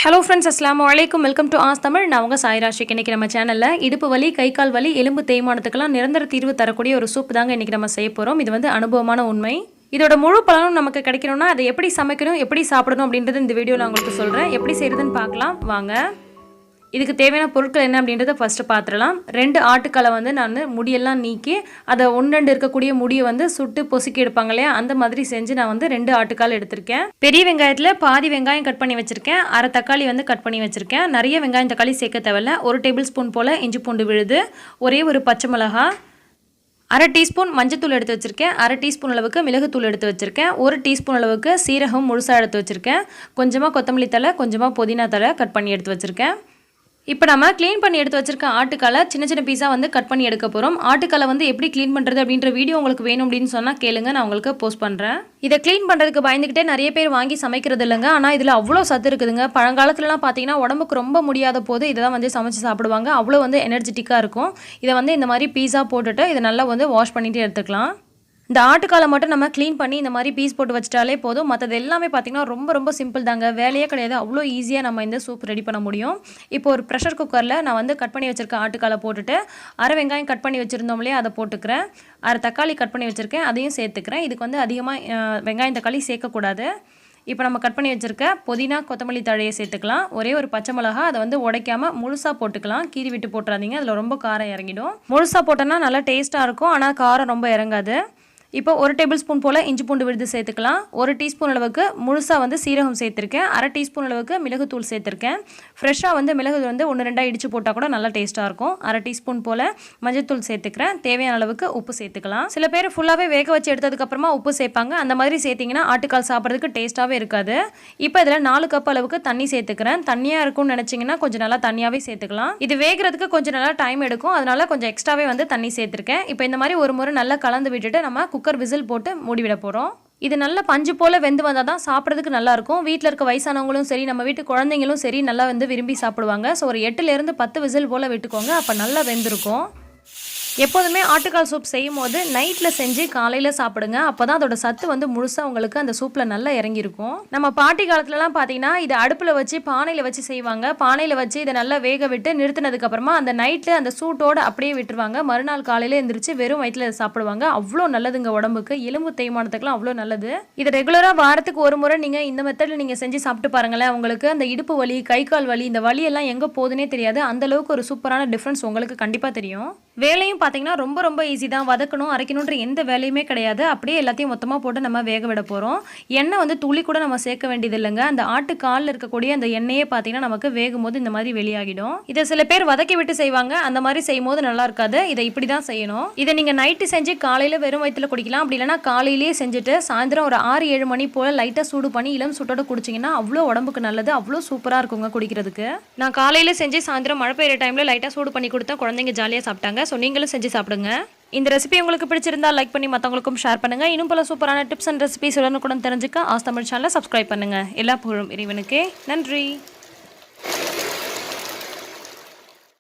Hello friends, அஸ்ஸலாமு அலைக்கும். Welcome to as Tamil. நான் உங்கள் சாய் ராஷிக். இன்றைக்கி நம்ம சேனலில் இடுப்பு வலி, கை கால் வலி, எலும்பு தேய்மானத்துக்கெல்லாம் நிரந்தர தீர்வு தரக்கூடிய ஒரு சூப் தாங்க இன்றைக்கி நம்ம செய்ய போகிறோம். இது வந்து அனுபவமான உண்மை. இதோட முழு பலனும் நமக்கு கிடைக்கணும்னா அதை எப்படி சமைக்கணும், எப்படி சாப்பிடணும் அப்படின்றது இந்த வீடியோவில் நான் உங்களுக்கு சொல்கிறேன். எப்படி செய்கிறதுன்னு பார்க்கலாம் வாங்க. இதுக்கு தேவையான பொருட்கள் என்ன அப்படின்றத ஃபஸ்ட்டு பார்த்துடலாம். 2 ஆட்டுக்காலை வந்து நான் முடியெல்லாம் நீக்கி அதை 1-2 இருக்கக்கூடிய முடியை வந்து சுட்டு பொசுக்கி எடுப்பாங்க இல்லையா, அந்த மாதிரி செஞ்சு நான் வந்து 2 ஆட்டுக்கால் எடுத்திருக்கேன். பெரிய வெங்காயத்தில் பாதி வெங்காயம் கட் பண்ணி வச்சுருக்கேன். அரை தக்காளி வந்து கட் பண்ணி வச்சுருக்கேன். நிறைய வெங்காயம் தக்காளி சேர்க்க தேவையில்ல. 1 டேபிள் ஸ்பூன் போல் இஞ்சி பூண்டு விழுது, ஒரே ஒரு பச்சை மிளகா, அரை டீஸ்பூன் மஞ்சத்தூள் எடுத்து வச்சுருக்கேன், அரை டீஸ்பூன் அளவுக்கு மிளகுத்தூள் எடுத்து வச்சுருக்கேன், 1 டீஸ்பூன் அளவுக்கு சீரகம் முழுசாக எடுத்து வச்சுருக்கேன், கொஞ்சமாக கொத்தமல்லி தழை, கொஞ்சமாக புதினா தழை கட் பண்ணி எடுத்து வச்சுருக்கேன். இப்போ நம்ம க்ளீன் பண்ணி எடுத்து வச்சுருக்க ஆட்டுக்காலை சின்ன சின்ன பீஸாக வந்து கட் பண்ணி எடுக்க போகிறோம். ஆட்டுக்காலை வந்து எப்படி க்ளீன் பண்ணுறது அப்படின்ற வீடியோ உங்களுக்கு வேணும் அப்படின்னு சொன்னால் கேளுங்க, நான் உங்களுக்கு போஸ்ட் பண்ணுறேன். இதை க்ளீன் பண்ணுறதுக்கு பயந்துக்கிட்டே நிறைய பேர் வாங்கி சமைக்கிறது இல்லைங்க. ஆனால் இதில் அவ்வளோ சத்து இருக்குதுங்க. பழங்காலத்துலலாம் பார்த்தீங்கன்னா உடம்புக்கு ரொம்ப முடியாத போது இதை தான் வந்து சமைச்சு சாப்பிடுவாங்க. அவ்வளோ வந்து எனர்ஜெட்டிக்காக இருக்கும். இதை வந்து இந்த மாதிரி பீஸா போட்டுட்டு இதை நல்லா வந்து வாஷ் பண்ணிட்டு எடுத்துக்கலாம். இந்த ஆட்டுக்காலை மட்டும் நம்ம க்ளீன் பண்ணி இந்த மாதிரி பீஸ் போட்டு வச்சிட்டாலே போதும். மற்றது எல்லாமே பார்த்திங்கன்னா ரொம்ப ரொம்ப சிம்பிள் தாங்க, வேலையே கிடையாது. அவ்வளோ ஈஸியாக நம்ம இந்த சூப் ரெடி பண்ண முடியும். இப்போ ஒரு ப்ரெஷர் குக்கரில் நான் வந்து கட் பண்ணி வச்சுருக்க ஆட்டுக்காலை போட்டுட்டு அரை வெங்காயம் கட் பண்ணி வச்சுருந்தோம் இல்லையா, அதை போட்டுக்கிறேன். அரை தக்காளி கட் பண்ணி வச்சுருக்கேன், அதையும் சேர்த்துக்கிறேன். இதுக்கு வந்து அதிகமாக வெங்காயம் தக்காளி சேர்க்கக்கூடாது. இப்போ நம்ம கட் பண்ணி வச்சுருக்க புதினா கொத்தமல்லி தழையை சேர்த்துக்கலாம். ஒரே ஒரு பச்சை மிளகா, அதை வந்து உடைக்காமல் முழுசாக போட்டுக்கலாம். கீறி விட்டு போட்டுறாதீங்க, அதில் ரொம்ப காரம் இறங்கிடும். முழுசாக போட்டோன்னா நல்லா டேஸ்ட்டாக இருக்கும், ஆனால் காரம் ரொம்ப இறங்காது. இப்போ 1 டேபிள் ஸ்பூன் போல் இஞ்சி பூண்டு விழுது சேர்த்துக்கலாம். 1 டீஸ்பூன் அளவுக்கு முழுசாக வந்து சீரகம் சேர்த்துருக்கேன். அரை டீஸ்பூன் அளவுக்கு மிளகுத்தூள் சேர்த்துருக்கேன். ஃப்ரெஷ்ஷாக வந்து மிளகு வந்து 1-2 இடித்து போட்டால் கூட நல்லா டேஸ்ட்டாக இருக்கும். அரை டீஸ்பூன் போல் மஞ்சத்தூள் சேர்த்துக்கிறேன். தேவையான அளவுக்கு உப்பு சேர்த்துக்கலாம். சில பேர் ஃபுல்லாகவே வேக வச்சு எடுத்ததுக்கப்புறமா உப்பு சேர்ப்பாங்க. அந்த மாதிரி சேர்த்திங்கன்னா ஆட்டுக்கால் சாப்பிட்றதுக்கு டேஸ்ட்டாகவே இருக்காது. இப்போ இதில் 4 கப் அளவுக்கு தண்ணி சேர்த்துக்கிறேன். தண்ணியாக இருக்கும்னு நினச்சிங்கன்னா கொஞ்சம் நல்லா தண்ணியாகவே சேர்த்துக்கலாம். இது வேகிறதுக்கு கொஞ்சம் நல்லா டைம் எடுக்கும், அதனால் கொஞ்சம் எக்ஸ்ட்ராவே வந்து தண்ணி சேர்த்துருக்கேன். இப்போ இந்த மாதிரி ஒரு முறை நல்லா கலந்து விட்டுட்டு நம்ம குக்கர் விசில் போட்டு மூடிவிட போகிறோம். இது நல்ல பஞ்சு போல் வெந்து வந்தால் தான் சாப்பிட்றதுக்கு நல்லாயிருக்கும். வீட்டில் இருக்க வயசானவங்களும் சரி, நம்ம வீட்டு குழந்தைங்களும் சரி நல்லா வந்து விரும்பி சாப்பிடுவாங்க. ஸோ ஒரு 8லேருந்து 10 விசில் போல் விட்டுக்கோங்க, அப்போ நல்லா வெந்திருக்கும். எப்போதுமே ஆட்டுக்கால் சூப் செய்யும் போது நைட்டில் செஞ்சு காலையில் சாப்பிடுங்க. அப்போ தான் அதோட சத்து வந்து முழுசாக உங்களுக்கு அந்த சூப்பில் நல்லா இறங்கியிருக்கும். நம்ம பாட்டி காலத்துலலாம் பார்த்தீங்கன்னா இதை அடுப்பில் வச்சு பானையில் வச்சு செய்வாங்க. பானையில் வச்சு இதை நல்லா வேக விட்டு நிறுத்தினதுக்கப்புறமா அந்த நைட்டில் அந்த சூட்டோடு அப்படியே விட்டுருவாங்க. மறுநாள் காலையில் எழுந்திரிச்சு வெறும் வயிற்றில் சாப்பிடுவாங்க. அவ்வளோ நல்லதுங்க உடம்புக்கு, எலும்பு தேய்மானத்துக்குலாம் அவ்வளோ நல்லது. இதை ரெகுலராக வாரத்துக்கு ஒரு முறை நீங்கள் இந்த மெத்தடில் நீங்கள் செஞ்சு சாப்பிட்டு பாருங்களேன். உங்களுக்கு அந்த இடுப்பு வலி, கை கால் வலி, இந்த வலியெல்லாம் எங்கே போகுதுன்னே தெரியாது. அந்தளவுக்கு ஒரு சூப்பரான டிஃப்ரென்ஸ் உங்களுக்கு கண்டிப்பாக தெரியும். வேலையும் பார்த்தீங்கன்னா ரொம்ப ரொம்ப ஈஸி தான். வதக்கணும் அரைக்கணுன்ற எந்த வேலையுமே கிடையாது. அப்படியே எல்லாத்தையும் மொத்தமாக போட்டு நம்ம வேக விட போகிறோம். எண்ணெய் வந்து துளி கூட நம்ம சேர்க்க வேண்டியது இல்லைங்க. அந்த ஆட்டுக்காலில் இருக்கக்கூடிய அந்த எண்ணெயே பார்த்தீங்கன்னா நமக்கு வேகும் போது இந்த மாதிரி வெளியாகிடும். இதை சில பேர் வதக்கி விட்டு செய்வாங்க. அந்த மாதிரி செய்யும் போது நல்லா இருக்காது. இதை இப்படி தான் செய்யணும். இதை நீங்கள் நைட்டு செஞ்சு காலையில் வெறும் வயிற்றில் குடிக்கலாம். அப்படி இல்லைனா காலையிலேயே செஞ்சுட்டு சாயந்தரம் ஒரு 6-7 மணி போல் லைட்டாக சூடு பண்ணி இளம் சூட்டோட குடிச்சிங்கன்னா அவ்வளோ உடம்புக்கு நல்லது. அவ்வளோ சூப்பராக இருக்குங்க குடிக்கிறதுக்கு. நான் காலையில் செஞ்சு சாயந்தரம் மழை பெய்யுற டைமில் லைட்டாக சூடு பண்ணி கொடுத்தா குழந்தைங்க ஜாலியாக சாப்பிட்டாங்க. ஸோ நீங்களும் செஞ்சு சாப்பிடுங்க. இந்த ரெசிபி உங்களுக்கு பிடிச்சிருந்தா லைக் பண்ணி மற்றவங்களுக்கும் ஷேர் பண்ணுங்கள். இன்னும் பல சூப்பரான டிப்ஸ் அண்ட் ரெசிபிஸ் உடனுக்குடன் தெரிஞ்சுக்க ஆஸ் தமிழ் சேனலை சப்ஸ்கிரைப் பண்ணுங்கள். எல்லா புகழும் இறைவனுக்கே. நன்றி.